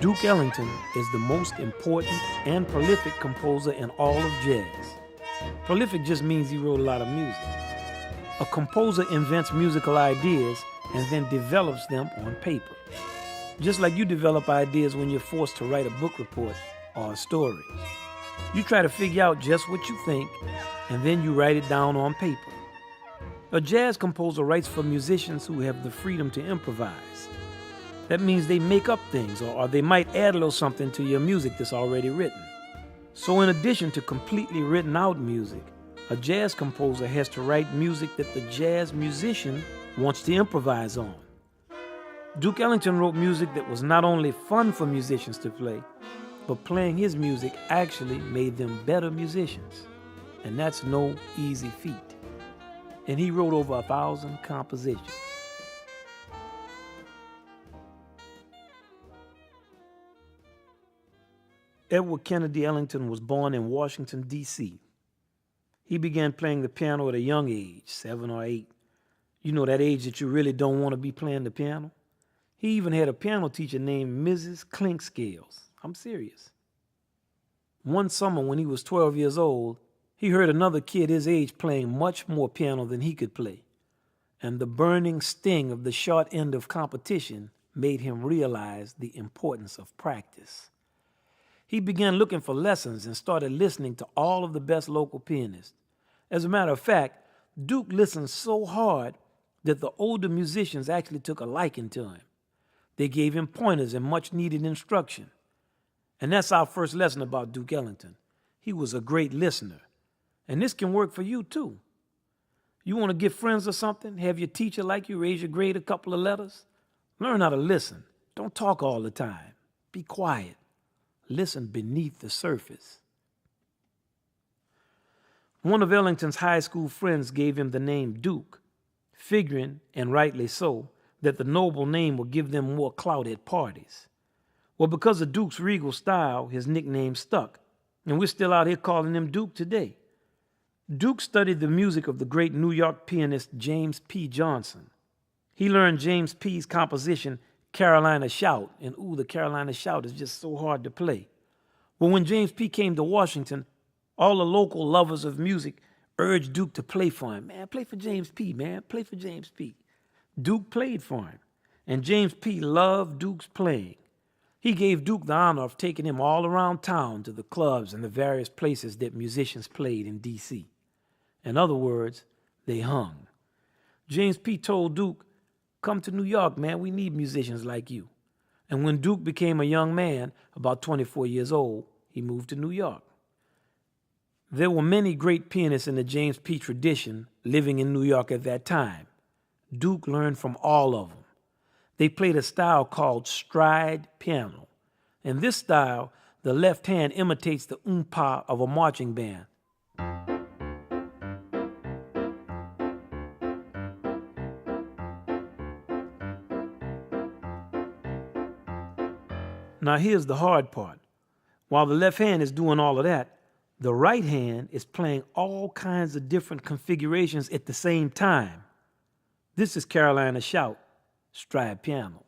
Duke Ellington is the most important and prolific composer in all of jazz. Prolific just means he wrote a lot of music. A composer invents musical ideas and then develops them on paper. Just like you develop ideas when you're forced to write a book report or a story. You try to figure out just what you think, and then you write it down on paper. A jazz composer writes for musicians who have the freedom to improvise. That means they make up things, or they might add a little something to your music that's already written. So in addition to completely written out music, a jazz composer has to write music that the jazz musician wants to improvise on. Duke Ellington wrote music that was not only fun for musicians to play, but playing his music actually made them better musicians. And that's no easy feat. And he wrote over 1,000 compositions. Edward Kennedy Ellington was born in Washington, D.C. He began playing the piano at a young age, 7 or 8. You know, that age that you really don't want to be playing the piano. He even had a piano teacher named Mrs. Clinkscales. I'm serious. One summer when he was 12 years old, he heard another kid his age playing much more piano than he could play. And the burning sting of the short end of competition made him realize the importance of practice. He began looking for lessons and started listening to all of the best local pianists. As a matter of fact, Duke listened so hard that the older musicians actually took a liking to him. They gave him pointers and much needed instruction. And that's our first lesson about Duke Ellington. He was a great listener. And this can work for you too. You want to get friends or something? Have your teacher like you raise your grade a couple of letters? Learn how to listen. Don't talk all the time. Be quiet. Listen beneath the surface. One of Ellington's high school friends gave him the name Duke, figuring, and rightly so, that the noble name would give them more clout at parties. Well, because of Duke's regal style, his nickname stuck, and we're still out here calling him Duke today. Duke studied the music of the great New York pianist James P. Johnson. He learned James P.'s composition, Carolina Shout, and the Carolina Shout is just so hard to play. But when James P. came to Washington, all the local lovers of music urged Duke to play for him. Man, play for James P., man, play for James P. Duke played for him, and James P. loved Duke's playing. He gave Duke the honor of taking him all around town to the clubs and the various places that musicians played in D.C. In other words, they hung. James P. told Duke, "Come to New York, man, we need musicians like you." And when Duke became a young man, about 24 years old, he moved to New York. There were many great pianists in the James P. tradition living in New York at that time. Duke learned from all of them. They played a style called stride piano. In this style, the left hand imitates the oompa of a marching band. Now here's the hard part. While the left hand is doing all of that, the right hand is playing all kinds of different configurations at the same time. This is Carolina Shout, stride piano.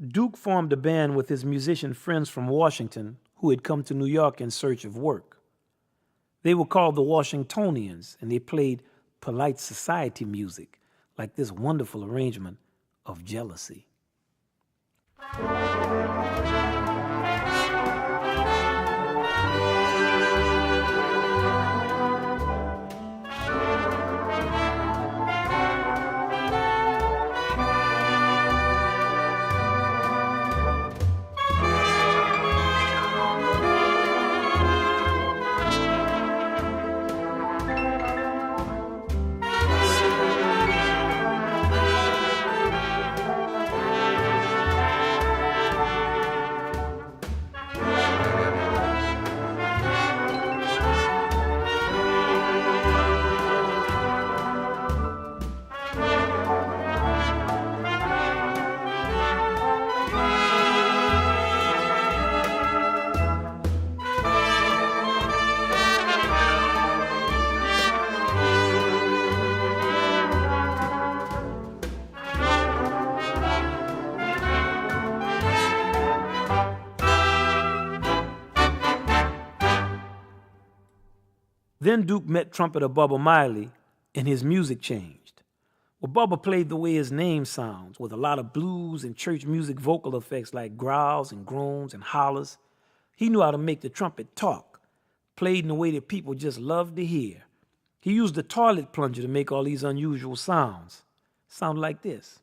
Duke formed a band with his musician friends from Washington who had come to New York in search of work. They were called the Washingtonians, and they played polite society music, like this wonderful arrangement of Jealousy. Then Duke met trumpeter Bubba Miley, and his music changed. Well, Bubba played the way his name sounds, with a lot of blues and church music vocal effects like growls and groans and hollers. He knew how to make the trumpet talk, played in a way that people just loved to hear. He used the toilet plunger to make all these unusual sounds. Sound like this.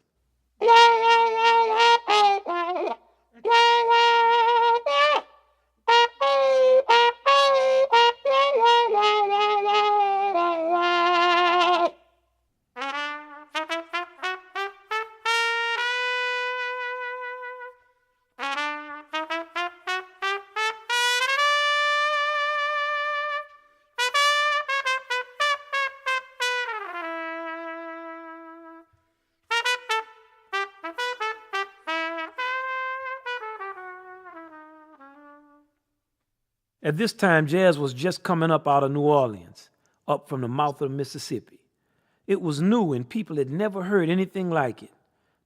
At this time, jazz was just coming up out of New Orleans, up from the mouth of the Mississippi. It was new and people had never heard anything like it.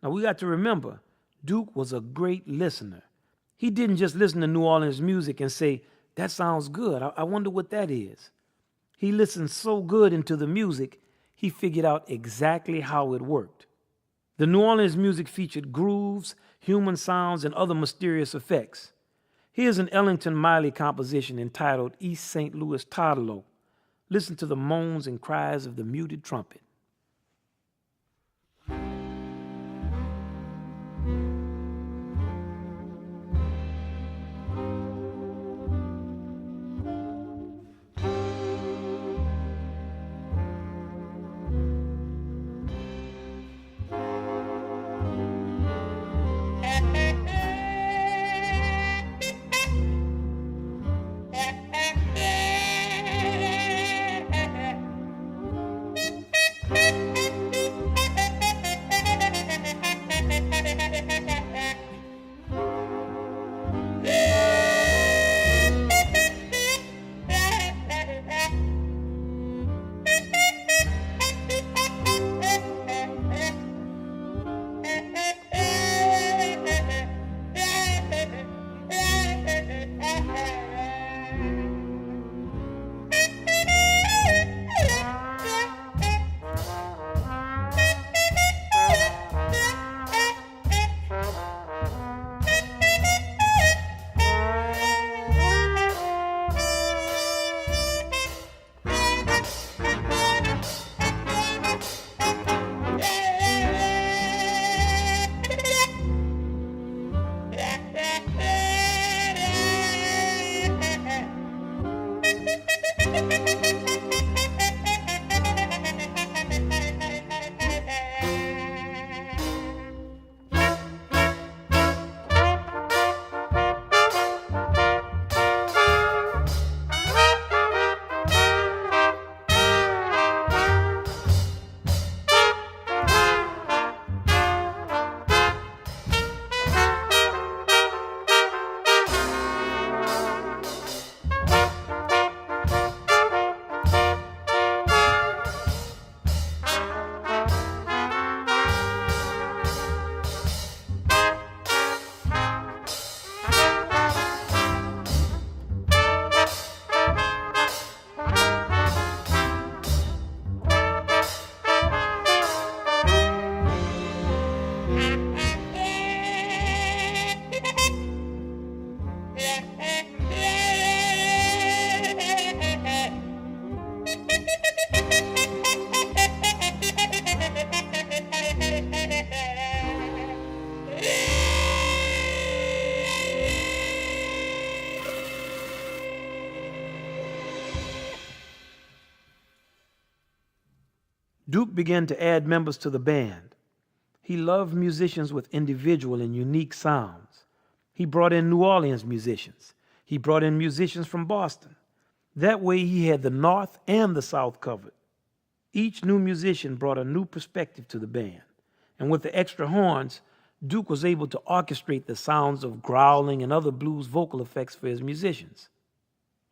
Now we got to remember, Duke was a great listener. He didn't just listen to New Orleans music and say, that sounds good, I wonder what that is. He listened so good into the music, he figured out exactly how it worked. The New Orleans music featured grooves, human sounds, and other mysterious effects. Here's an Ellington Miley composition entitled East St. Louis Toddler. Listen to the moans and cries of the muted trumpet. Duke began to add members to the band. He loved musicians with individual and unique sounds. He brought in New Orleans musicians. He brought in musicians from Boston. That way he had the North and the South covered. Each new musician brought a new perspective to the band. And with the extra horns, Duke was able to orchestrate the sounds of growling and other blues vocal effects for his musicians.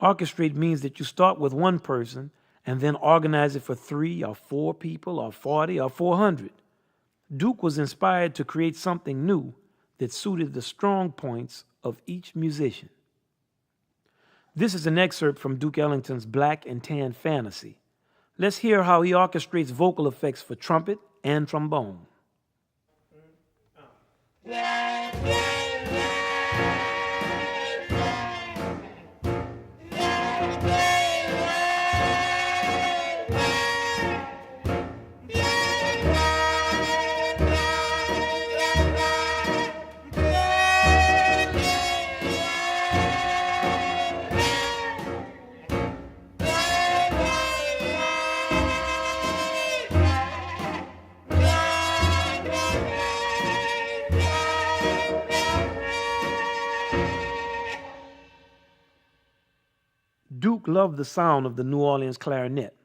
Orchestrate means that you start with one person and then organize it for 3 or 4 people or 40 or 400. Duke was inspired to create something new that suited the strong points of each musician. This is an excerpt from Duke Ellington's Black and Tan Fantasy. Let's hear how he orchestrates vocal effects for trumpet and trombone. Duke loved the sound of the New Orleans clarinet,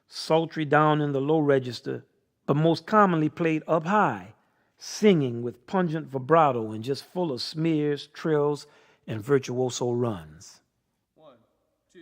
sultry down in the low register, but most commonly played up high, singing with pungent vibrato and just full of smears, trills, and virtuoso runs. 1, 2,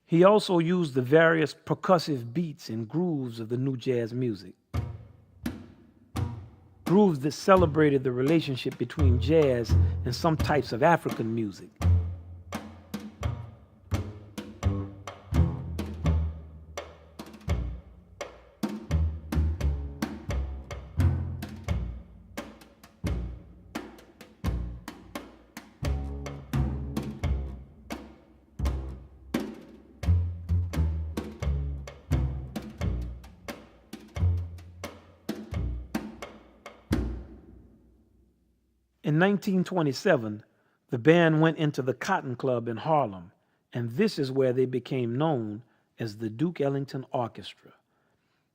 He also used the various percussive beats and grooves of the new jazz music. Grooves that celebrated the relationship between jazz and some types of African music. In 1927, the band went into the Cotton Club in Harlem, and this is where they became known as the Duke Ellington Orchestra.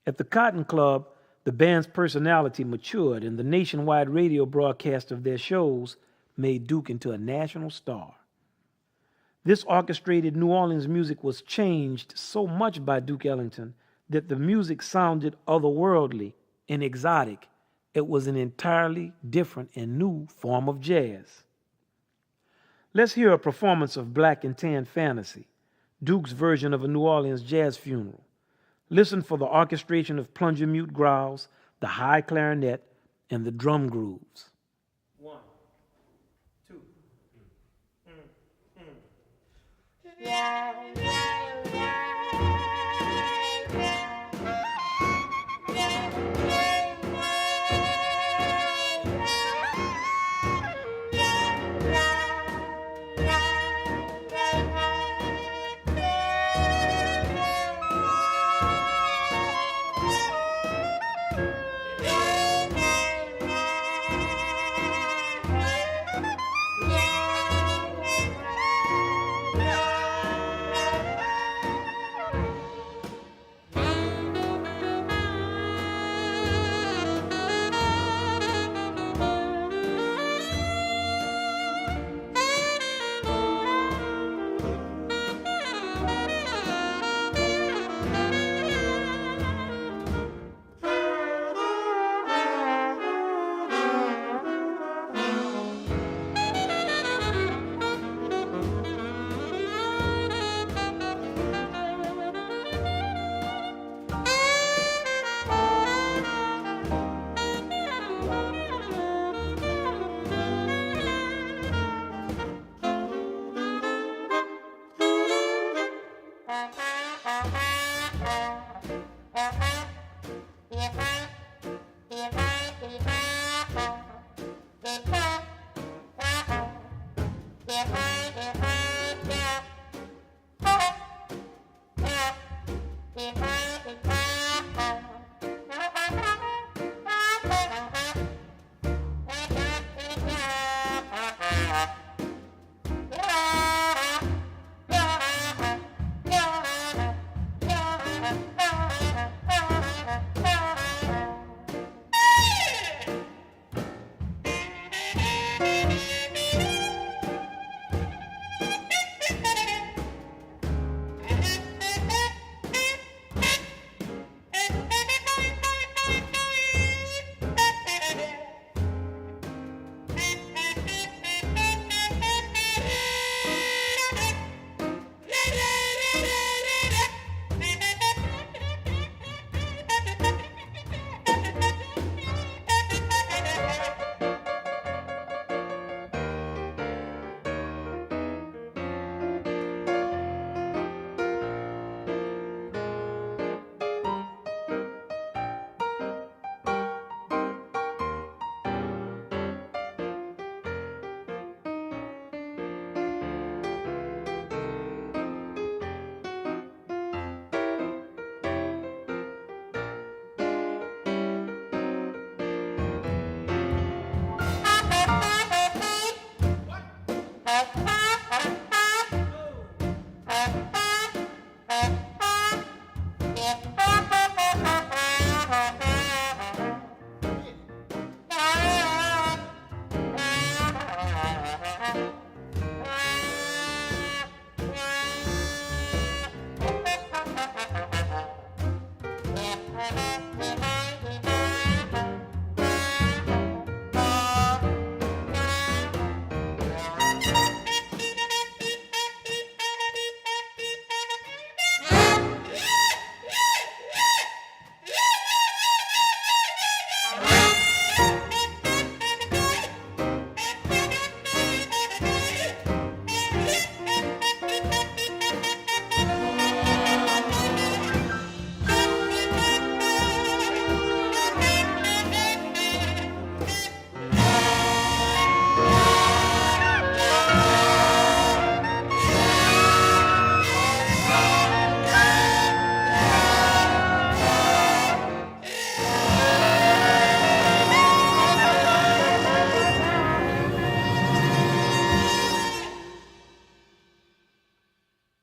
At the Cotton Club, the band's personality matured, and the nationwide radio broadcast of their shows made Duke into a national star. This orchestrated New Orleans music was changed so much by Duke Ellington that the music sounded otherworldly and exotic. It was an entirely different and new form of jazz. Let's hear a performance of Black and Tan Fantasy, Duke's version of a New Orleans jazz funeral. Listen for the orchestration of plunger mute growls, the high clarinet, and the drum grooves. 1, 2.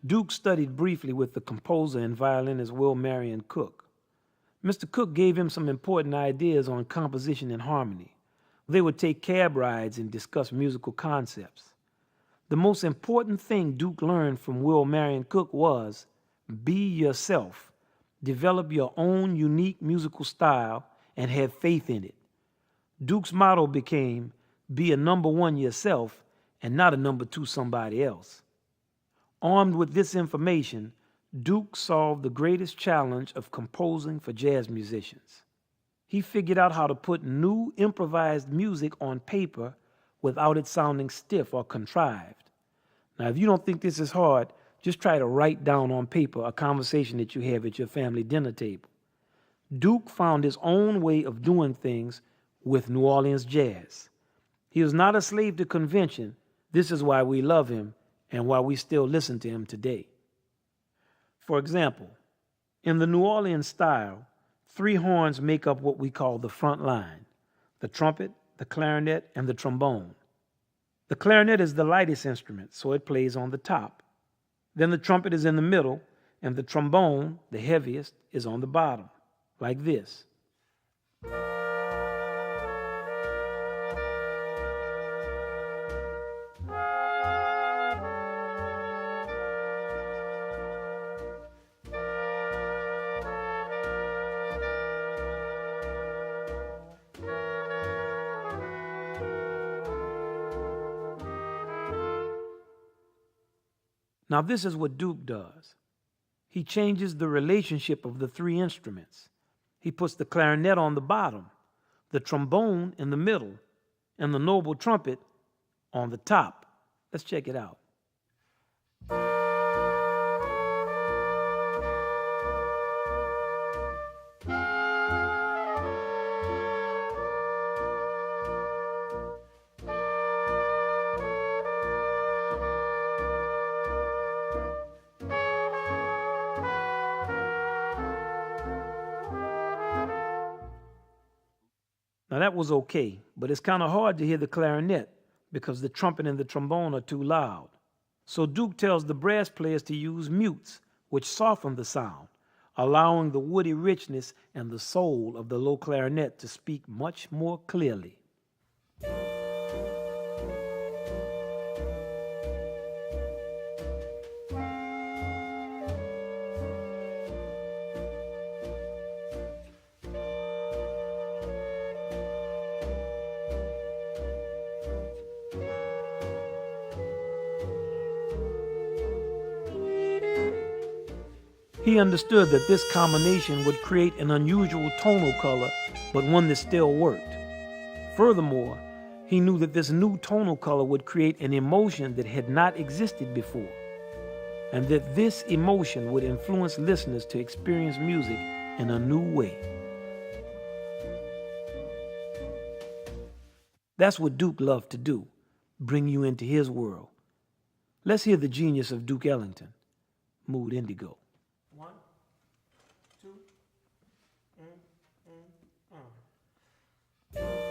Duke studied briefly with the composer and violinist Will Marion Cook. Mr. Cook gave him some important ideas on composition and harmony. They would take cab rides and discuss musical concepts. The most important thing Duke learned from Will Marion Cook was be yourself, develop your own unique musical style, and have faith in it. Duke's motto became, be a number one yourself and not a number two somebody else. Armed with this information, Duke solved the greatest challenge of composing for jazz musicians. He figured out how to put new improvised music on paper without it sounding stiff or contrived. Now, if you don't think this is hard, just try to write down on paper a conversation that you have at your family dinner table. Duke found his own way of doing things with New Orleans jazz. He was not a slave to convention. This is why we love him and why we still listen to him today. For example, in the New Orleans style, 3 horns make up what we call the front line: the trumpet, the clarinet, and the trombone. The clarinet is the lightest instrument, so it plays on the top. Then the trumpet is in the middle, and the trombone, the heaviest, is on the bottom, like this. Now, this is what Duke does. He changes the relationship of the 3 instruments. He puts the clarinet on the bottom, the trombone in the middle, and the noble trumpet on the top. Let's check it out. Now that was okay, but it's kind of hard to hear the clarinet because the trumpet and the trombone are too loud. So Duke tells the brass players to use mutes, which soften the sound, allowing the woody richness and the soul of the low clarinet to speak much more clearly. He understood that this combination would create an unusual tonal color, but one that still worked. Furthermore, he knew that this new tonal color would create an emotion that had not existed before, and that this emotion would influence listeners to experience music in a new way. That's what Duke loved to do, bring you into his world. Let's hear the genius of Duke Ellington, Mood Indigo. 1, 2,